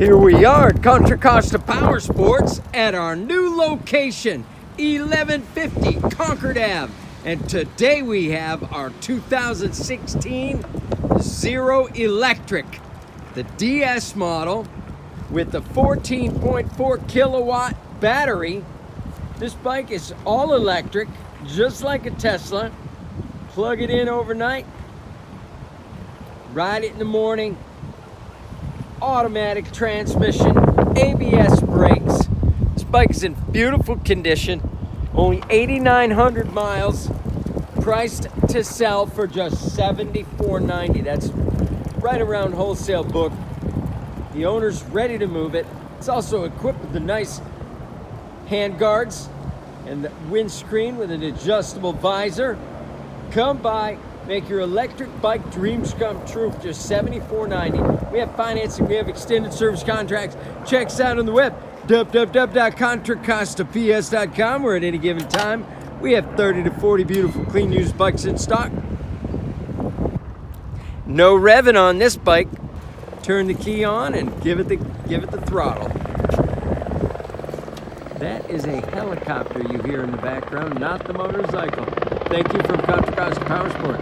Here we are at Contra Costa Powersports at our new location, 1150 Concord Ave. And today we have our 2016 Zero Electric, the DS model with the 14.4 kilowatt battery. This bike is all electric, just like a Tesla. Plug it in overnight, ride it in the morning. Automatic transmission, ABS brakes. This bike is in beautiful condition, only 8,900 miles, priced to sell for just $74.90. That's right around wholesale book. The owner's ready to move it. It's also equipped with the nice hand guards and the windscreen with an adjustable visor. Come by. Make your electric bike dreams come true for just $74.90. We have financing, we have extended service contracts. Check us out on the web, www.contracostaps.com, where at any given time we have 30 to 40 beautiful clean used bikes in stock. No revving on this bike. Turn the key on and give it the throttle. That is a helicopter you hear in the background, not the motorcycle. Thank you from Contra Costa Powersports.